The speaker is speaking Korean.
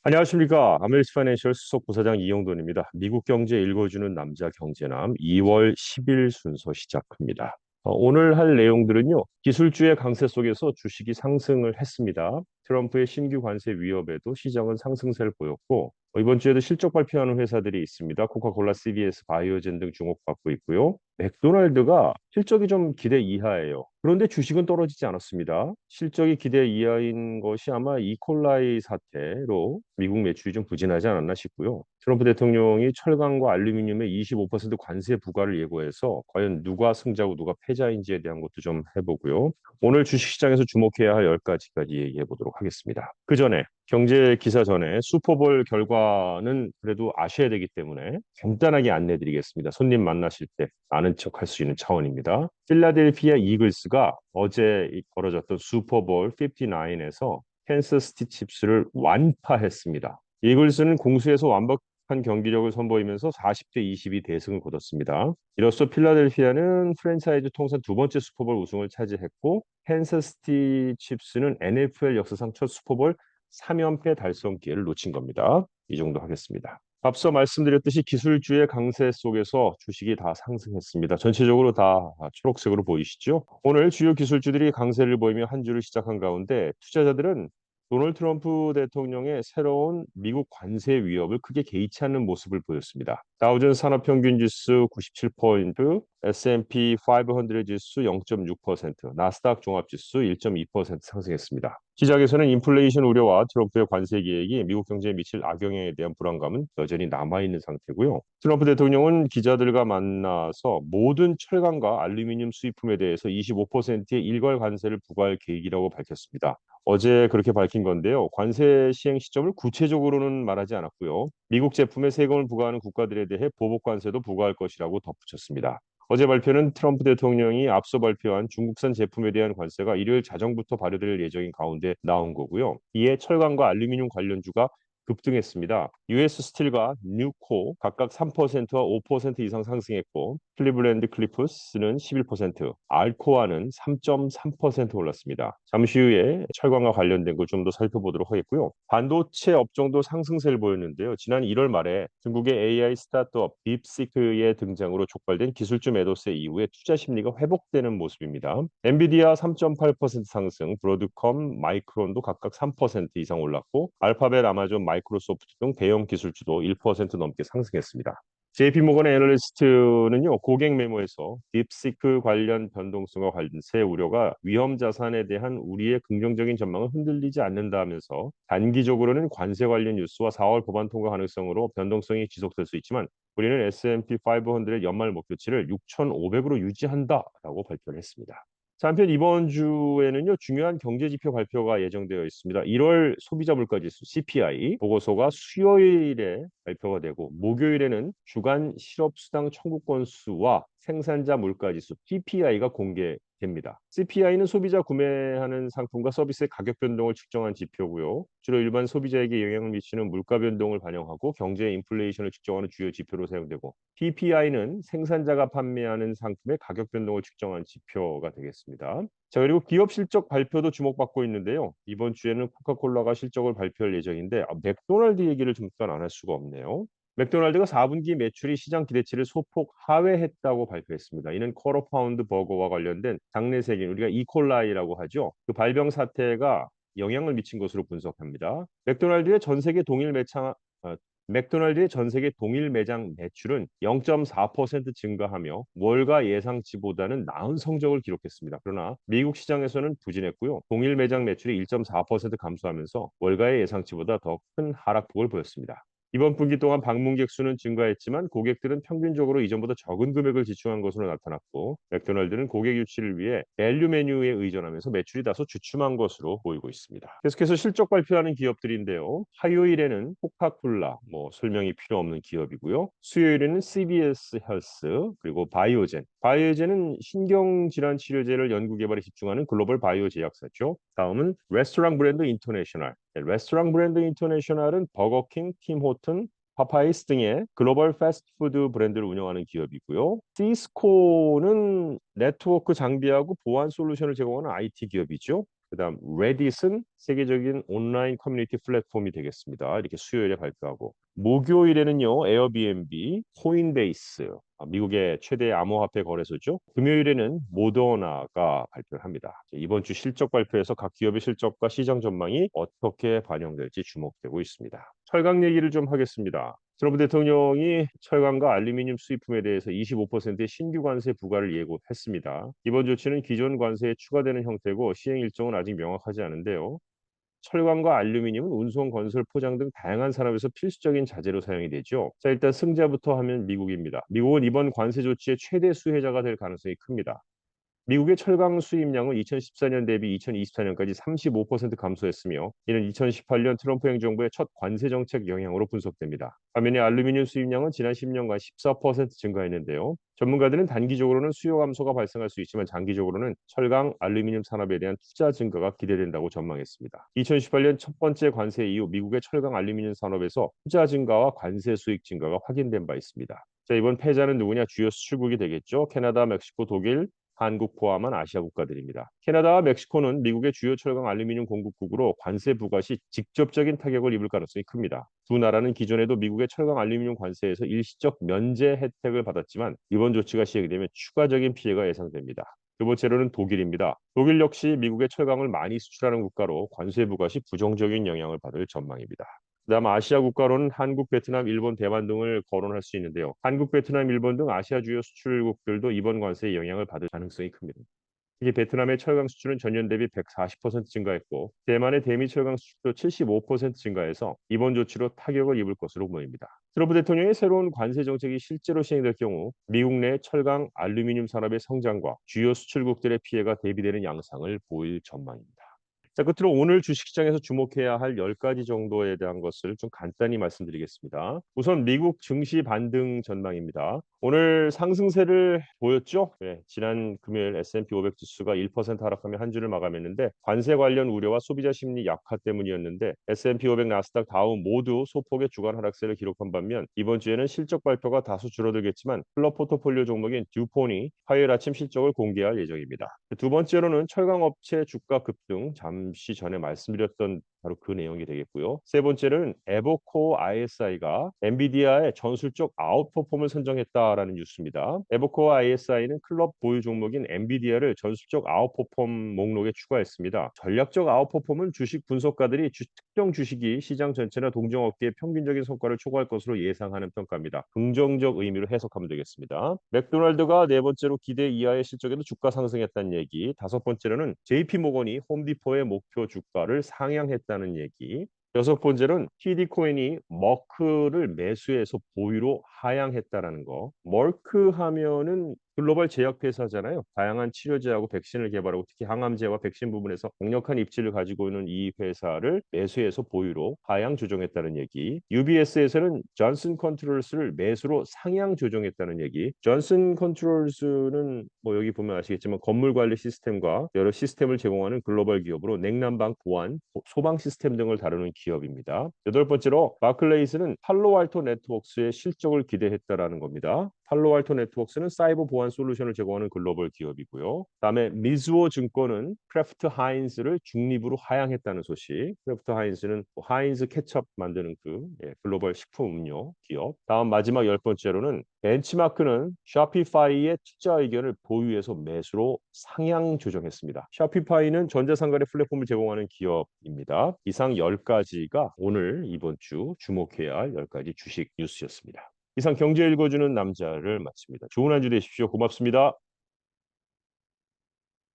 안녕하십니까. 아메리스 파이낸셜 수석 부사장 이영돈입니다. 미국 경제 읽어주는 남자 경제남 2월 10일 순서 시작합니다. 오늘 할 내용들은요. 기술주의 강세 속에서 주식이 상승을 했습니다. 트럼프의 신규 관세 위협에도 시장은 상승세를 보였고 이번 주에도 실적 발표하는 회사들이 있습니다. 코카콜라, CVS, 바이오젠 등 주목받고 있고요. 맥도날드가 실적이 좀 기대 이하예요. 그런데 주식은 떨어지지 않았습니다. 실적이 기대 이하인 것이 아마 이콜라이 사태로 미국 매출이 좀 부진하지 않았나 싶고요. 트럼프 대통령이 철강과 알루미늄에 25% 관세 부과를 예고해서 과연 누가 승자고 누가 패자인지에 대한 것도 좀 해보고요. 오늘 주식시장에서 주목해야 할 10가지까지 얘기해 보도록 하겠습니다. 그 전에 경제 기사 전에 슈퍼볼 결과는 그래도 아셔야 되기 때문에 간단하게 안내드리겠습니다. 손님 만나실 때 아는 척 할 수 있는 차원입니다. 필라델피아 이글스가 어제 벌어졌던 슈퍼볼 59에서 캔서스시티 칩스를 완파했습니다. 이글스는 공수에서 완벽한 경기력을 선보이면서 40대 22 대승을 거뒀습니다. 이로써 필라델피아는 프랜차이즈 통산 두 번째 슈퍼볼 우승을 차지했고 캔서스시티 칩스는 NFL 역사상 첫 슈퍼볼 3연패 달성 기회를 놓친 겁니다. 이 정도 하겠습니다. 앞서 말씀드렸듯이 기술주의 강세 속에서 주식이 다 상승했습니다. 전체적으로 다 초록색으로 보이시죠? 오늘 주요 기술주들이 강세를 보이며 한 주를 시작한 가운데 투자자들은 도널드 트럼프 대통령의 새로운 미국 관세 위협을 크게 개의치 않는 모습을 보였습니다. 다우존스 산업평균지수 97포인트, S&P 500 지수 0.6%, 나스닥 종합지수 1.2% 상승했습니다. 시장에서는 인플레이션 우려와 트럼프의 관세 계획이 미국 경제에 미칠 악영향에 대한 불안감은 여전히 남아있는 상태고요. 트럼프 대통령은 기자들과 만나서 모든 철강과 알루미늄 수입품에 대해서 25%의 일괄 관세를 부과할 계획이라고 밝혔습니다. 어제 그렇게 밝힌 건데요. 관세 시행 시점을 구체적으로는 말하지 않았고요. 미국 제품에 세금을 부과하는 국가들에 대해 보복 관세도 부과할 것이라고 덧붙였습니다. 어제 발표는 트럼프 대통령이 앞서 발표한 중국산 제품에 대한 관세가 일요일 자정부터 발효될 예정인 가운데 나온 거고요. 이에 철강과 알루미늄 관련주가 급등했습니다. US 스틸과 뉴코 각각 3%와 5% 이상 상승했고 클리블랜드 클리프스는 11%, 알코아는 3.3% 올랐습니다. 잠시 후에 철강과 관련된 걸 좀 더 살펴보도록 하겠고요. 반도체 업종도 상승세를 보였는데요. 지난 1월 말에 중국의 AI 스타트업 딥시크의 등장으로 촉발된 기술주 매도세 이후에 투자 심리가 회복되는 모습입니다. 엔비디아 3.8% 상승, 브로드컴, 마이크론도 각각 3% 이상 올랐고 알파벳, 아마존, 마이크로소프트 등 대형 기술주도 1% 넘게 상승했습니다. JP모건 애널리스트는요, 고객 메모에서 딥시크 관련 변동성과 관세 우려가 위험 자산에 대한 우리의 긍정적인 전망을 흔들리지 않는다면서 단기적으로는 관세 관련 뉴스와 4월 법안 통과 가능성으로 변동성이 지속될 수 있지만 우리는 S&P 500의 연말 목표치를 6,500으로 유지한다라고 발표를 했습니다. 자, 한편 이번 주에는요, 중요한 경제 지표 발표가 예정되어 있습니다. 1월 소비자 물가지수 CPI 보고서가 수요일에 발표가 되고 목요일에는 주간 실업수당 청구 건수와 생산자 물가지수 PPI가 공개됩니다. CPI는 소비자 구매하는 상품과 서비스의 가격 변동을 측정한 지표고요. 주로 일반 소비자에게 영향을 미치는 물가 변동을 반영하고 경제 인플레이션을 측정하는 주요 지표로 사용되고 PPI는 생산자가 판매하는 상품의 가격 변동을 측정한 지표가 되겠습니다. 자, 그리고 기업 실적 발표도 주목받고 있는데요. 이번 주에는 코카콜라가 실적을 발표할 예정인데 맥도날드 얘기를 잠깐 안 할 수가 없네요. 맥도날드가 4분기 매출이 시장 기대치를 소폭 하회했다고 발표했습니다. 이는 쿼터 파운드 버거와 관련된 장내 세균, 우리가 이콜라이라고 하죠. 그 발병 사태가 영향을 미친 것으로 분석합니다. 맥도날드의 전 세계 동일 매장 매출은 0.4% 증가하며 월가 예상치보다는 나은 성적을 기록했습니다. 그러나 미국 시장에서는 부진했고요. 동일 매장 매출이 1.4% 감소하면서 월가의 예상치보다 더 큰 하락폭을 보였습니다. 이번 분기 동안 방문객 수는 증가했지만 고객들은 평균적으로 이전보다 적은 금액을 지출한 것으로 나타났고 맥도날드는 고객 유치를 위해 밸류 메뉴에 의존하면서 매출이 다소 주춤한 것으로 보이고 있습니다. 계속해서 실적 발표하는 기업들인데요. 화요일에는 코카콜라, 설명이 필요 없는 기업이고요. 수요일에는 CVS 헬스, 그리고 바이오젠. 바이오젠은 신경질환 치료제를 연구 개발에 집중하는 글로벌 바이오 제약사죠. 다음은 레스토랑 브랜드 인터내셔널. 레스토랑 브랜드 인터내셔널은 버거킹, 팀호튼, 파파이스 등의 글로벌 패스트푸드 브랜드를 운영하는 기업이고요. 시스코는 네트워크 장비하고 보안 솔루션을 제공하는 IT 기업이죠. 그다음 Reddit은 세계적인 온라인 커뮤니티 플랫폼이 되겠습니다. 이렇게 수요일에 발표하고 목요일에는요 에어비앤비, 코인베이스, 미국의 최대 암호화폐 거래소죠. 금요일에는 모더나가 발표를 합니다. 이번 주 실적 발표에서 각 기업의 실적과 시장 전망이 어떻게 반영될지 주목되고 있습니다. 철강 얘기를 좀 하겠습니다. 트럼프 대통령이 철강과 알루미늄 수입품에 대해서 25%의 신규 관세 부과를 예고했습니다. 이번 조치는 기존 관세에 추가되는 형태고 시행 일정은 아직 명확하지 않은데요. 철강과 알루미늄은 운송, 건설, 포장 등 다양한 산업에서 필수적인 자재로 사용이 되죠. 자, 일단 승자부터 하면 미국입니다. 미국은 이번 관세 조치의 최대 수혜자가 될 가능성이 큽니다. 미국의 철강 수입량은 2014년 대비 2024년까지 35% 감소했으며 이는 2018년 트럼프 행정부의 첫 관세 정책 영향으로 분석됩니다. 반면에 알루미늄 수입량은 지난 10년간 14% 증가했는데요. 전문가들은 단기적으로는 수요 감소가 발생할 수 있지만 장기적으로는 철강, 알루미늄 산업에 대한 투자 증가가 기대된다고 전망했습니다. 2018년 첫 번째 관세 이후 미국의 철강, 알루미늄 산업에서 투자 증가와 관세 수익 증가가 확인된 바 있습니다. 자, 이번 패자는 누구냐? 주요 수출국이 되겠죠. 캐나다, 멕시코, 독일, 한국 포함한 아시아 국가들입니다. 캐나다와 멕시코는 미국의 주요 철강 알루미늄 공급국으로 관세 부과 시 직접적인 타격을 입을 가능성이 큽니다. 두 나라는 기존에도 미국의 철강 알루미늄 관세에서 일시적 면제 혜택을 받았지만 이번 조치가 시행되면 추가적인 피해가 예상됩니다. 두 번째로는 독일입니다. 독일 역시 미국의 철강을 많이 수출하는 국가로 관세 부과 시 부정적인 영향을 받을 전망입니다. 그다음 아시아 국가로는 한국, 베트남, 일본, 대만 등을 거론할 수 있는데요. 한국, 베트남, 일본 등 아시아 주요 수출국들도 이번 관세의 영향을 받을 가능성이 큽니다. 특히 베트남의 철강 수출은 전년 대비 140% 증가했고 대만의 대미 철강 수출도 75% 증가해서 이번 조치로 타격을 입을 것으로 보입니다. 트럼프 대통령의 새로운 관세 정책이 실제로 시행될 경우 미국 내 철강, 알루미늄 산업의 성장과 주요 수출국들의 피해가 대비되는 양상을 보일 전망입니다. 자, 끝으로 오늘 주식시장에서 주목해야 할 10가지 정도에 대한 것을 좀 간단히 말씀드리겠습니다. 우선 미국 증시 반등 전망입니다. 오늘 상승세를 보였죠? 네, 지난 금요일 S&P 500 지수가 1% 하락하며 한 주를 마감했는데 관세 관련 우려와 소비자 심리 약화 때문이었는데 S&P 500, 나스닥, 다우 모두 소폭의 주간 하락세를 기록한 반면 이번 주에는 실적 발표가 다소 줄어들겠지만 클럽 포트폴리오 종목인 듀폰이 화요일 아침 실적을 공개할 예정입니다. 두 번째로는 철강업체 주가 급등, 잠시 전에 말씀드렸던 바로 그 내용이 되겠고요. 세 번째는 에버코어 ISI가 엔비디아의 전술적 아웃퍼폼을 선정했다라는 뉴스입니다. 에버코어 ISI는 클럽 보유 종목인 엔비디아를 전술적 아웃퍼폼 목록에 추가했습니다. 전략적 아웃퍼폼은 주식 분석가들이 특정 주식이 시장 전체나 동종업계의 평균적인 성과를 초과할 것으로 예상하는 평가입니다. 긍정적 의미로 해석하면 되겠습니다. 맥도날드가 네 번째로 기대 이하의 실적에도 주가 상승했다는 얘기. 다섯 번째로는 JP모건이 홈디포의 목표 주가를 상향했다는 얘기. 여섯 번째는 TD코인이 머크를 매수해서 보유로 하향했다라는 거. 머크 하면은 글로벌 제약회사잖아요. 다양한 치료제하고 백신을 개발하고 특히 항암제와 백신 부분에서 강력한 입지를 가지고 있는 이 회사를 매수해서 보유로 하향 조정했다는 얘기. UBS에서는 존슨 컨트롤스를 매수로 상향 조정했다는 얘기. 존슨 컨트롤스는 뭐 여기 보면 아시겠지만 건물 관리 시스템과 여러 시스템을 제공하는 글로벌 기업으로 냉난방, 보안, 소방 시스템 등을 다루는 기업입니다. 여덟 번째로 바클레이스는 팔로알토 네트워크스의 실적을 기대했다라는 겁니다. 팔로알토 네트워크스는 사이버 보안 솔루션을 제공하는 글로벌 기업이고요. 다음에 미즈호 증권은 크래프트 하인즈를 중립으로 하향했다는 소식. 크래프트 하인즈는 하인즈 케첩 만드는 글로벌 식품 음료 기업. 다음 마지막 열 번째로는 벤치마크는 쇼피파이의 투자 의견을 보유해서 매수로 상향 조정했습니다. 쇼피파이는 전자상거래 플랫폼을 제공하는 기업입니다. 이상 10가지가 오늘 이번 주 주목해야 할 10가지 주식 뉴스였습니다. 이상 경제 읽어주는 남자를 마칩니다. 좋은 한 주 되십시오. 고맙습니다.